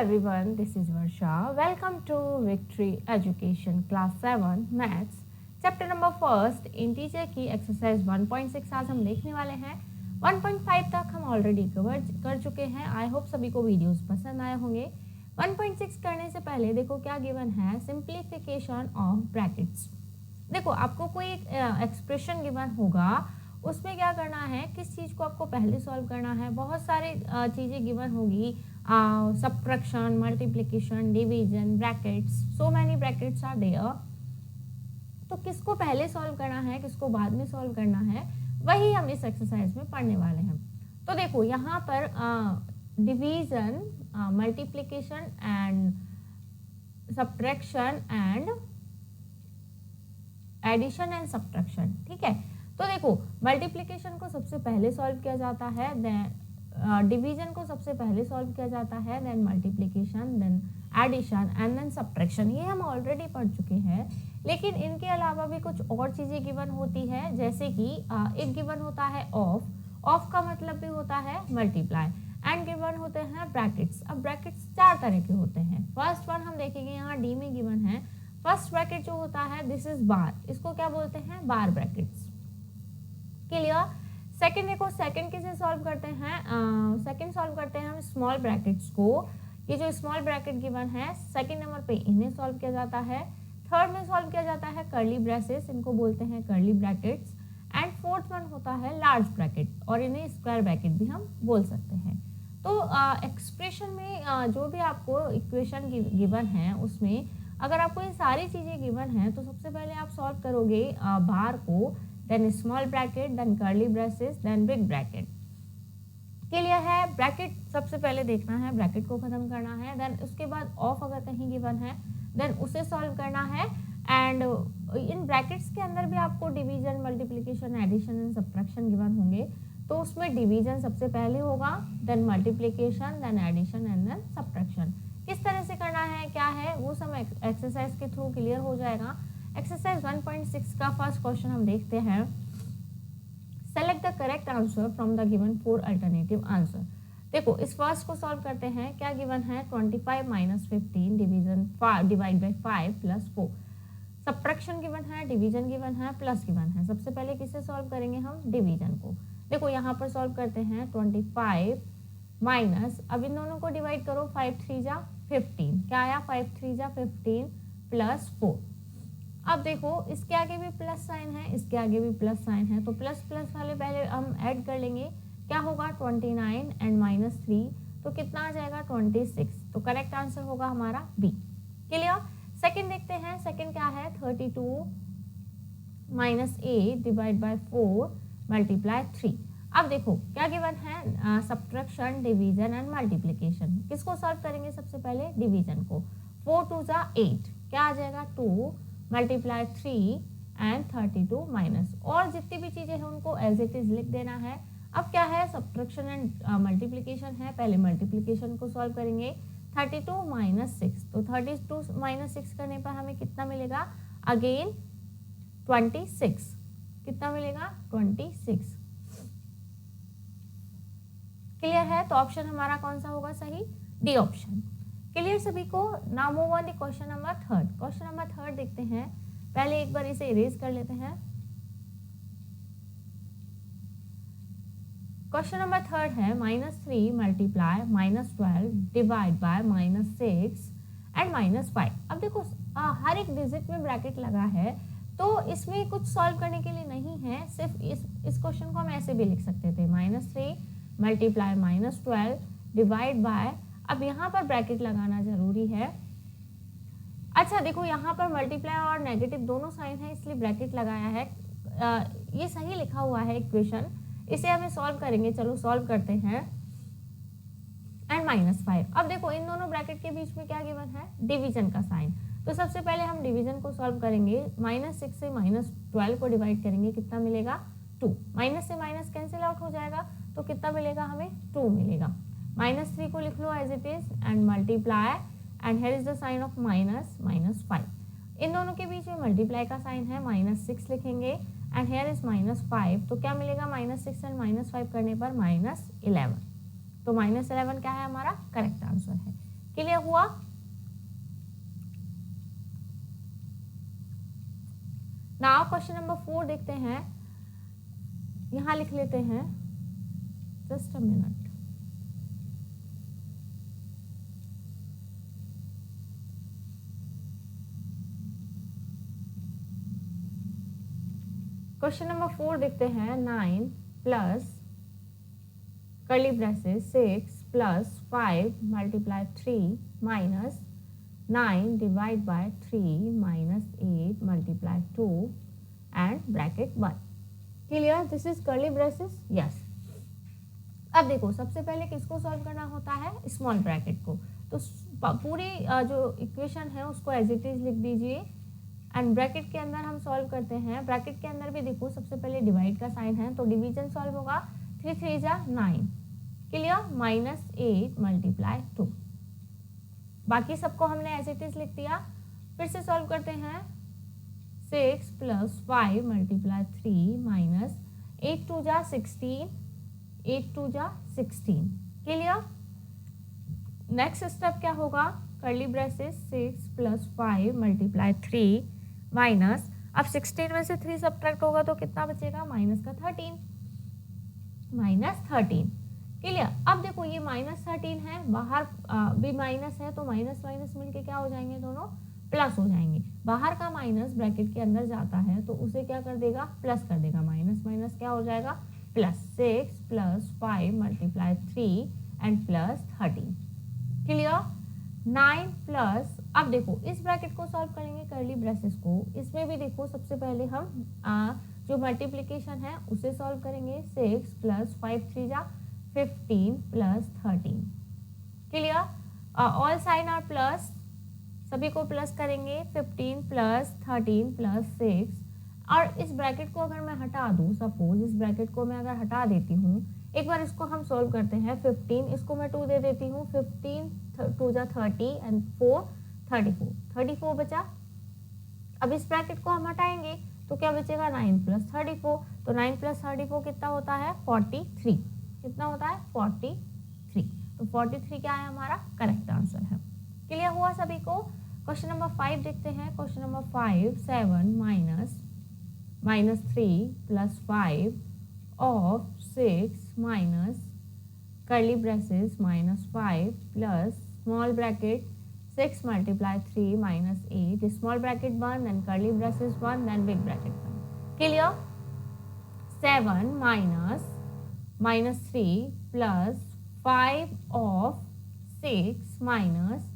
everyone, this is Varsha. Welcome to Victory Education Class 7 Maths chapter number first integer की exercise 1.6 आज हम देखने वाले हैं। 1.5 तक हम ऑलरेडी कवर कर चुके हैं। आई होप सभी को वीडियोस पसंद आए होंगे। 1.6 करने से पहले देखो क्या गिवन है, सिंप्लीफिकेशन ऑफ ब्रैकेट्स। देखो आपको कोई एक्सप्रेशन गिवन होगा, उसमें क्या करना है, किस चीज़ को आपको पहले सॉल्व करना है। बहुत सारे चीज़ें गिवन होगी, subtraction, multiplication, division, brackets, so many brackets are there. तो किसको पहले सॉल्व करना है, किसको बाद में सॉल्व करना है, वही हम इस एक्सरसाइज में पढ़ने वाले हैं। तो देखो यहाँ पर division, multiplication and subtraction and addition and subtraction, ठीक है। तो देखो मल्टीप्लिकेशन को सबसे पहले सॉल्व किया जाता है, देन डिवीजन को सबसे पहले सॉल्व किया जाता है, then multiplication, then addition and then subtraction. ये हम ऑलरेडी पढ़ चुके हैं, लेकिन इनके अलावा भी कुछ और चीज़ें गिवन होती है, जैसे कि एक गिवन होता है ऑफ का मतलब भी होता है मल्टीप्लाई, एंड गिवन होते हैं ब्रैकेट्स। अब ब्रैकेट्स चार तरह के होते हैं। फर्स्ट वन हम देखेंगे, यहाँ डी में गिवन है फर्स्ट ब्रैकेट जो होता है, दिस इज बार, इसको क्या बोलते हैं, बार ब्रैकेट्स। क्लियर। सेकंड देखो, सेकंड किसे सॉल्व करते हैं, सेकंड सॉल्व करते हैं हम स्मॉल ब्रैकेट्स को। ये जो स्मॉल ब्रैकेट गिवन है, सेकंड नंबर पे इन्हें सॉल्व किया जाता है। थर्ड में सॉल्व किया जाता है कर्ली ब्रेसेस, इनको बोलते हैं curly brackets. And fourth one होता है लार्ज ब्रैकेट, और इन्हें स्क्वायर ब्रैकेट भी हम बोल सकते हैं। तो एक्सप्रेशन में जो भी आपको इक्वेशन गिवन है, उसमें अगर आपको ये सारी चीज़ें गिवन हैं, तो सबसे पहले आप सॉल्व करोगे बार को, then small bracket, then curly braces, then big bracket. Clear है। ब्रैकेट सबसे पहले देखना है, ब्रैकेट को खत्म करना है, देन उसके बाद ऑफ अगर कहीं गिवन है, देन उसे सॉल्व करना है। एंड इन ब्रैकेट्स के अंदर भी आपको division, multiplication, addition and subtraction given होंगे, तो उसमें डिवीजन सबसे पहले होगा, then multiplication, then addition and then subtraction. किस तरह से करना है, क्या है, वो सब एक्सरसाइज के थ्रू क्लियर हो जाएगा। एक्सरसाइज 1.6 का फर्स्ट क्वेश्चन हम देखते हैं। Select the correct answer from the given 4 alternative answer. देखो इस फर्स्ट को सॉल्व करते हैं। क्या गिवन है, 25 - 15 division divide by 5 plus 4। Subtraction given है, डिवीजन गिवन है, प्लस गिवन है। सबसे पहले किसे सॉल्व करेंगे हम, डिवीजन को। देखो यहाँ पर सॉल्व करते हैं 25 माइनस, अब इन दोनों को डिवाइड करो, 5 3 जा 15, क्या आया, 5 3 जा 15 प्लस 4। अब देखो इसके आगे भी प्लस साइन है, इसके आगे भी प्लस साइन है, तो प्लस प्लस वाले पहले हम ऐड कर लेंगे। क्या होगा, 29 एंड -3, तो कितना आ जाएगा, 26। तो करेक्ट आंसर होगा हमारा बी। क्लियर। सेकंड देखते हैं, सेकंड क्या है, 32 - 8 डिवाइड बाय 4 मल्टीप्लाई 3। अब देखो क्या गिवन है, सब्ट्रैक्शन, डिवीजन एंड मल्टीप्लिकेशन। किसको सॉल्व करेंगे, सबसे पहले डिवीजन को। 4 2 जा 8, क्या आ जाएगा, 2 मल्टीप्लाई 3 एंड 32 माइनस, और जितनी भी चीजें हैं उनको एज इट इज लिख देना है। अब क्या है, सब्ट्रैक्शन एंड मल्टीप्लिकेशन है, पहले मल्टीप्लिकेशन को सॉल्व करेंगे। 32 - 6, तो 32 - 6 करने पर हमें कितना मिलेगा, अगेन 26। कितना मिलेगा, 26। क्लियर है। तो ऑप्शन हमारा कौन सा होगा सही, डी ऑप्शन। क्लियर सभी को। Now move on the question number third. Question number third देखते हैं। पहले एक बार इसे इरेज कर लेते हैं। क्वेश्चन नंबर थर्ड है, -3 मल्टीप्लाई -12 डिवाइड बाय -6 एंड -5। अब देखो हर एक डिजिट में ब्रैकेट लगा है, तो इसमें कुछ सॉल्व करने के लिए नहीं है, सिर्फ इस क्वेश्चन को हम ऐसे भी लिख सकते थे, -3 मल्टीप्लाई -12 डिवाइड बाय, अब यहाँ पर ब्रैकेट लगाना जरूरी है। अच्छा देखो यहाँ पर मल्टीप्लाई और नेगेटिव दोनों साइन है, इसलिए ब्रैकेट लगाया है। ये सही लिखा हुआ है इक्वेशन, इसे हमें सॉल्व करेंगे। चलो सॉल्व करते हैं। एंड -5। अब देखो इन दोनों ब्रैकेट के बीच में क्या गिवन है, डिवीजन का साइन। तो सबसे पहले हम डिवीजन को सॉल्व करेंगे। -6 से -12 को डिवाइड करेंगे, कितना मिलेगा, 2। माइनस से माइनस कैंसिल आउट हो जाएगा, तो कितना मिलेगा हमें, 2 मिलेगा। -3 को लिख लो as it is and multiply, and here is the sign of -5। इन दोनों के बीच में मल्टीप्लाई का साइन है, -6 लिखेंगे एंड हियर इज -5, तो क्या मिलेगा, -6 एंड -5 करने पर -11। तो -11 क्या है हमारा करेक्ट आंसर है। क्लियर हुआ? नाउ क्वेश्चन नंबर 4 देखते हैं, यहां लिख लेते हैं, just a minute. Question number 4 देखते हैं, 9 plus curly braces 6 plus 5 multiply 3 minus 9 divide by 3 minus 8 multiply 2 and bracket 1। Clear? This is curly braces. Yes. अब देखो, सबसे पहले किसको सॉल्व करना होता है? स्मॉल ब्रैकेट को। तो पूरी जो इक्वेशन है उसको एज इट इज लिख दीजिए एंड ब्रैकेट के अंदर हम सॉल्व करते हैं। ब्रैकेट के अंदर भी देखो, सबसे पहले डिवाइड का साइन है तो डिवीजन सॉल्व होगा। 3 3 जा 9। क्लियर? Minus 8 multiply 2। बाकी सबको हमने एज इट इज लिख दिया। फिर से सॉल्व करते हैं। 6 प्लस 5 मल्टीप्लाई 3 माइनस 8 2 जा 16, 8 2 जा 16। क्लियर? नेक्स्ट स्टेप क्या होगा? Curly braces 6 plus 5 multiply 3 minus, अब 16 में से 3 सब्ट्रैक्ट होगा तो कितना बचेगा? माइनस का 13, माइनस 13। क्लियर? अब देखो, ये माइनस 13 है, बाहर भी माइनस है तो माइनस माइनस मिलके क्या हो जाएंगे? दोनों प्लस हो जाएंगे। बाहर का माइनस ब्रैकेट के अंदर जाता है तो उसे क्या कर देगा? प्लस कर देगा। माइनस माइनस क्या हो जाएगा? Plus. 6 plus 5 multiply 3 and plus 13। Clear? 9 plus, अब देखो इस ब्रैकेट को सॉल्व करेंगे, कर्ली ब्रेसेस को। इसमें भी देखो, सबसे पहले हम जो मल्टीप्लिकेशन है उसे सॉल्व करेंगे। 6 प्लस 5 3 जा 15 plus 13। Clear? All sign are plus, सभी को प्लस करेंगे। 15 प्लस 13 प्लस 6, और इस ब्रैकेट को अगर मैं हटा दूं, सपोज इस ब्रैकेट को मैं अगर हटा देती हूँ, एक बार इसको हम सॉल्व करते हैं। 15, इसको मैं 2 दे देती हूँ। 15 2 जा 30 एंड 4 34, 34 बचा। अब इस ब्रैकेट को हम हटाएंगे तो क्या बचेगा? 9 प्लस 34, तो 9 प्लस 34 कितना होता है? 43। कितना होता है? 43। तो 43 क्या है? हमारा करेक्ट आंसर है। क्लियर हुआ सभी को? क्वेश्चन नंबर 5 देखते हैं। Question number 5, 7 minus 3 plus 5 of 6 minus curly braces minus 5 plus small bracket 6 multiply 3 minus 8 small bracket 1 then curly braces 1 then big bracket 1। Clear? 7 minus 3 plus 5 of 6 minus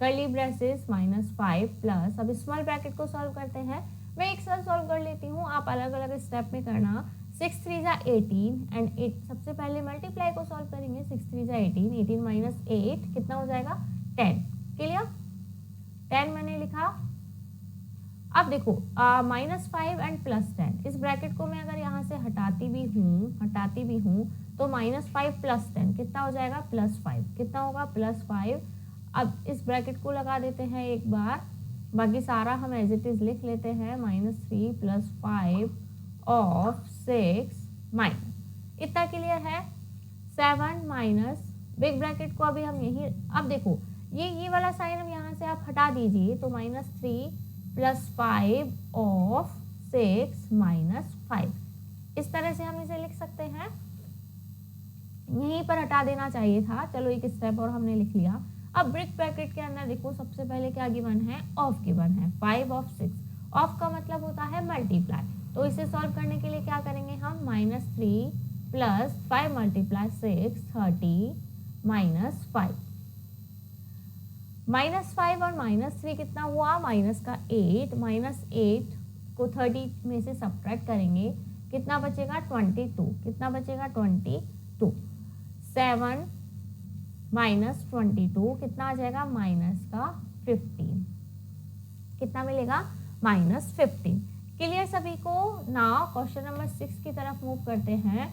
curly braces minus 5 plus, अब small bracket को solve करते हैं। मैं एक साथ solve कर लेती हूँ, आप अलग अलग स्टेप में करना। 6 3 जा 18 एंड 8, सबसे पहले मल्टीप्लाई को सॉल्व करेंगे। 6 3 जा 18, 18 माइनस 8 कितना हो जाएगा? 10। क्लियर? 10 मैंने लिखा। अब देखो, माइनस 5 एंड प्लस 10, इस ब्रैकेट को मैं अगर यहाँ से हटाती भी हूँ तो माइनस 5 प्लस 10 कितना हो जाएगा? प्लस 5। कितना होगा? प्लस 5। अब इस ब्रैकेट को लगा देते हैं एक बार, बाकी सारा हम एज इट इज लिख लेते हैं। माइनस 3 प्लस 5 ऑफ 6 माइनस, इतना क्लियर है? 7 माइनस बिग ब्रैकेट को अभी हम यही, अब देखो ये वाला साइन हम यहाँ से आप हटा दीजिए तो माइनस 3 प्लस 5 ऑफ 6 माइनस 5, इस तरह से हम इसे लिख सकते हैं। यहीं पर हटा देना चाहिए था, चलो एक स्टेप और हमने लिख लिया। अब बिग ब्रैकेट के अंदर देखो, सबसे पहले क्या गिवन है? ऑफ गिवन है। 5 ऑफ 6, ऑफ का मतलब होता है मल्टीप्लाई, तो इसे सॉल्व करने के लिए क्या करेंगे हम? Minus 3 plus 5 multiply 6 30 minus 5। Minus 5 और माइनस 3 कितना हुआ? माइनस का 8, माइनस 8 को 30 में से सब्ट्रैक्ट करेंगे, कितना बचेगा? 22। कितना बचेगा? 22। 7 माइनस 22 कितना आ जाएगा? माइनस का 15। कितना मिलेगा? माइनस 15। क्लियर सभी को? नाउ क्वेश्चन नंबर 6 की तरफ मूव करते हैं।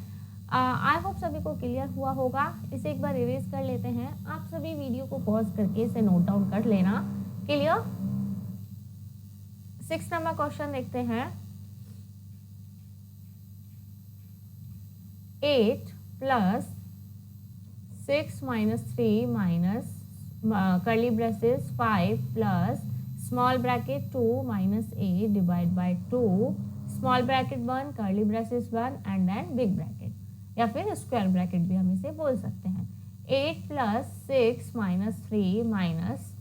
आई होप सभी को क्लियर हुआ होगा। इसे एक बार इरेज कर लेते हैं। आप सभी वीडियो को पॉज करके इसे नोट डाउन कर लेना। क्लियर? 6 नंबर क्वेश्चन देखते हैं। 8 plus 6 minus 3 minus curly braces 5 plus small bracket 2 minus 8 divided by 2 small bracket 1 curly braces 1 and then big bracket, या फिर स्क्वायर ब्रैकेट भी हम इसे बोल सकते हैं. 8 plus 6 minus 3 minus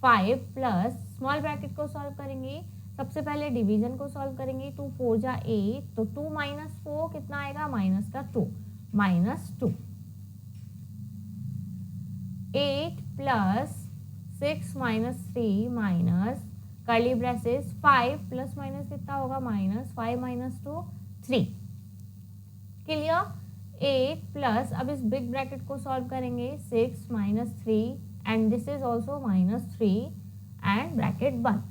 5 plus small bracket को सॉल्व करेंगे. सबसे पहले डिवीजन को सॉल्व करेंगे. 2 4 जा 8, तो 2 माइनस 4 कितना आएगा, माइनस का 2, minus 2. 8 plus 6 minus 3 minus curly braces 5 plus minus कितना होगा, माइनस 5 माइनस 2 3. क्लियर. 8 प्लस, अब इस बिग ब्रैकेट को सॉल्व करेंगे. 6 minus 3 and this is also minus 3 and bracket 1.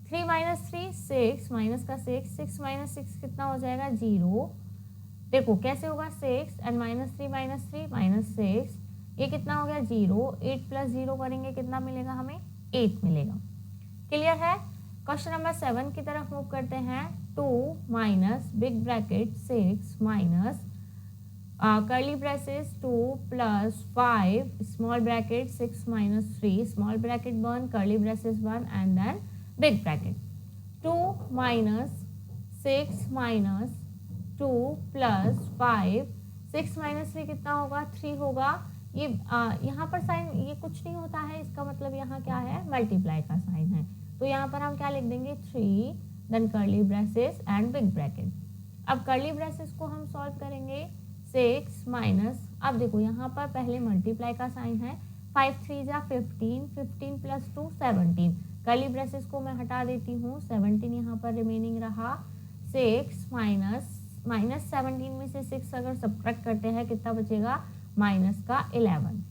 3 minus 3 6 minus का 6, 6 माइनस 6 कितना हो जाएगा, 0. देखो कैसे होगा, 6 एंड माइनस 3 माइनस 6, ये कितना हो गया, 0. 8 प्लस 0 करेंगे कितना मिलेगा हमें, 8 मिलेगा. क्लियर है. क्वेश्चन नंबर 7 की तरफ मूव करते हैं. 2 minus big bracket 6 minus curly braces 2 plus 5 small bracket 6 minus 3 small bracket 1 curly braces 1 and then big bracket. 2 minus 6 minus 2 plus 5, 6 minus 3 कितना होगा, 3 होगा. ये यहाँ पर साइन ये कुछ नहीं होता है, इसका मतलब यहाँ क्या है, मल्टीप्लाई का साइन है. तो यहाँ पर हम क्या लिख देंगे, 3 then curly braces and big bracket. अब कर्ली ब्रेसेस को हम सॉल्व करेंगे. 6 माइनस, अब देखो यहाँ पर पहले मल्टीप्लाई का साइन है. 5 3 जा 15, 15 प्लस 2 17. कर्ली ब्रेसेस को मैं हटा देती हूँ, 17 यहाँ पर रिमेनिंग रहा. 6 माइनस 17 में से 6 अगर सब्ट्रैक्ट करते हैं कितना बचेगा, माइनस का 11.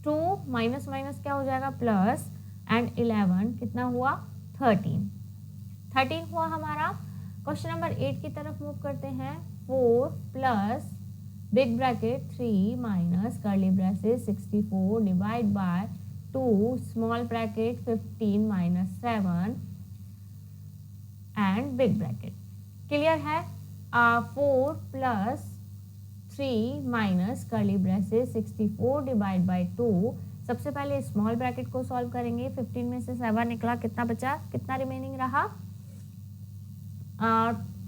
2 माइनस माइनस क्या हो जाएगा, प्लस एंड 11 कितना हुआ, 13 हुआ हमारा. क्वेश्चन नंबर 8 की तरफ मूव करते हैं. 4 plus big bracket 3 minus curly braces 64 divide by 2 small bracket 15 minus 7 and big bracket. Clear है. 4 plus 3 minus curly braces 64 divide by 2. सबसे पहले स्मॉल ब्रैकेट को सॉल्व करेंगे. 15 में से 7 निकला, कितना बचा, कितना रिमेनिंग रहा,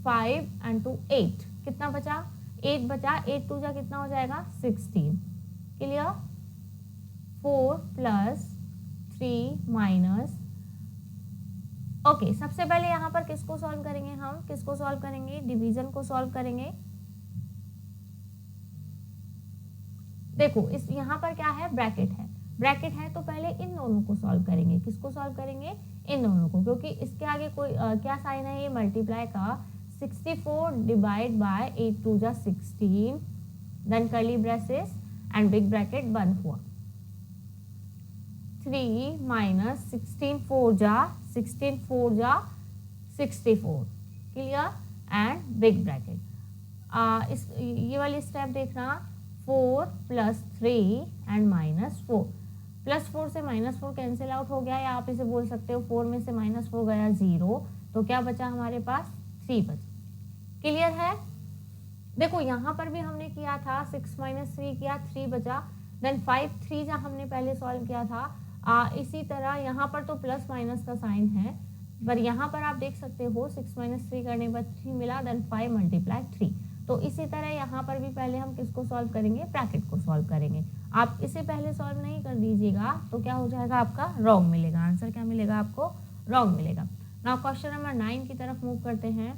5 एंड 2 8, कितना बचा, 8 बचा. 8 2 जा कितना हो जाएगा, 16. क्लियर. 4 प्लस 3 माइनस, ओके सबसे पहले यहाँ पर किसको सॉल्व करेंगे, हम किसको सॉल्व करेंगे, डिवीजन को सॉल्व करेंगे. देखो इस यहाँ पर क्या है, ब्रैकेट है तो पहले इन दोनों को सॉल्व करेंगे. किसको सॉल्व करेंगे, इन दोनों को, क्योंकि इसके आगे कोई क्या साइन है, ये मल्टीप्लाई का. 64 डिवाइड बाय 8 2 जा 16 then curly braces and big bracket 1 हुआ. 3 माइनस 16 4 जा 64. क्लियर. And big bracket. इस ये वाली स्टेप देखना. 4 प्लस 3 एंड माइनस 4. प्लस 4 से माइनस 4 कैंसिल आउट हो गया, या आप इसे बोल सकते हो 4 में से माइनस 4 गया 0, तो क्या बचा हमारे पास, 3 बचा. क्लियर है. देखो यहाँ पर भी हमने किया था, 6 माइनस 3 किया, 3 बचा. देन 5 3 जा हमने पहले सॉल्व किया था. इसी तरह यहाँ पर तो प्लस माइनस का साइन है, पर यहाँ पर आप देख सकते हो 6 माइनस 3 करने पर 3 मिला, देन 5 मल्टीप्लाई 3. तो इसी तरह यहाँ पर भी पहले हम किसको सॉल्व करेंगे, ब्रैकेट को सॉल्व करेंगे. आप इसे पहले सॉल्व नहीं कर दीजिएगा तो क्या हो जाएगा, आपका रॉन्ग मिलेगा. आंसर क्या मिलेगा आपको, रॉन्ग मिलेगा. नाउ क्वेश्चन नंबर 9 की तरफ मूव करते हैं.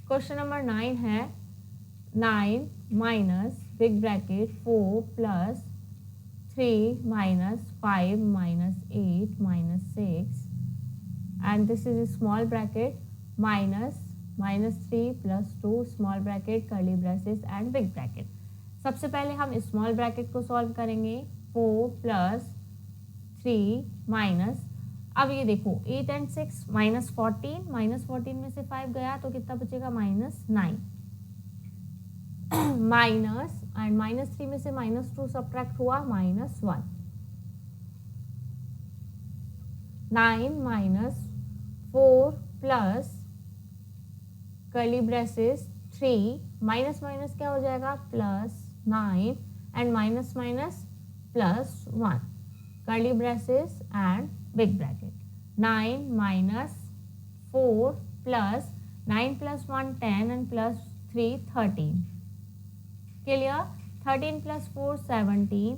क्वेश्चन नंबर 9 है 9 minus big bracket 4 plus 3 minus 5 minus 8 minus 6 and this is a small bracket minus 3 plus 2 small bracket curly braces and big bracket. सबसे पहले हम स्मॉल ब्रैकेट को सॉल्व करेंगे. 4 प्लस 3 माइनस, अब ये देखो 8 एंड 6 माइनस 14 में से 5 गया तो कितना बचेगा, माइनस 9. माइनस एंड माइनस 3 में से माइनस 2 सब्ट्रैक्ट हुआ, minus 1. 9 minus 4 plus curly braces 3 minus minus क्या हो जाएगा plus 9 and minus minus plus 1 curly braces and big bracket 9 minus 4 plus 9 plus 1 10 and plus 3 13 clear 13 plus 4 17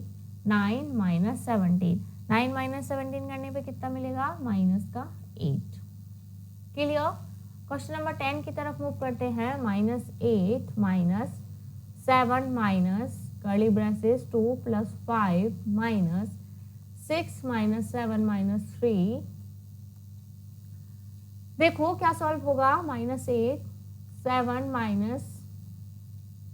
9 minus 17 9 minus 17 करने पे कितना मिलेगा माइनस का 8 क्लियर। क्वेश्चन नंबर 10 की तरफ मूव करते हैं minus 8 minus 7 minus curly braces 2 plus 5 minus 6 minus 7 minus 3 देखो क्या सॉल्व होगा माइनस 8 7 माइनस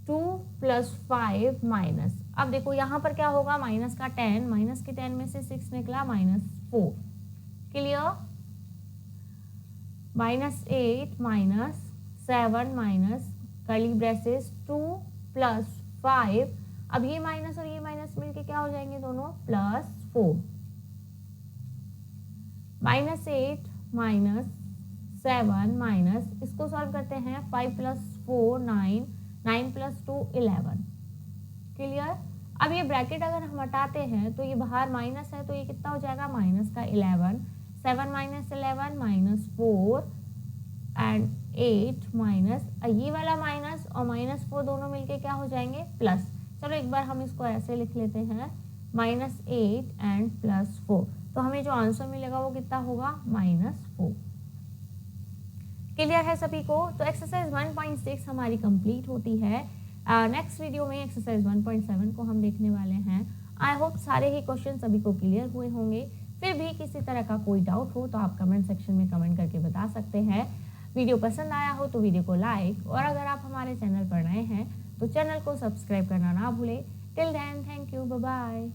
2 प्लस 5 माइनस अब देखो यहाँ पर क्या होगा माइनस का 10 माइनस के 10 में से 6 निकला minus 4 clear minus 8 minus 7 minus curly braces 2 plus 5 अब ये माइनस और ये माइनस मिलके क्या हो जाएंगे दोनों प्लस 4 माइनस 8 माइनस 7 माइनस इसको सॉल्व करते हैं 5 प्लस 4 9 9 प्लस 2 11 क्लियर। अब ये ब्रैकेट अगर हम हटाते हैं तो ये बाहर माइनस है तो ये कितना हो जाएगा माइनस का 11 7 माइनस 11 माइनस 4 एंड 8 माइनस ये वाला माइनस और माइनस 4 दोनों मिलके क्या हो जाएंगे प्लस चलो एक बार हम इसको ऐसे लिख लेते हैं माइनस 8 एंड प्लस 4 तो हमें जो आंसर मिलेगा वो कितना होगा माइनस 4 क्लियर है सभी को। तो एक्सरसाइज 1.6 हमारी कंप्लीट होती है। नेक्स्ट वीडियो में एक्सरसाइज 1.7 को हम देखने वाले हैं। आई होप सारे ही क्वेश्चन सभी को क्लियर हुए होंगे। फिर भी किसी तरह का कोई डाउट हो तो आप कमेंट सेक्शन में कमेंट करके बता सकते हैं। वीडियो पसंद आया हो तो वीडियो को लाइक और अगर आप हमारे चैनल पर नए हैं तो चैनल को सब्सक्राइब करना ना भूलें। Till then thank you bye bye.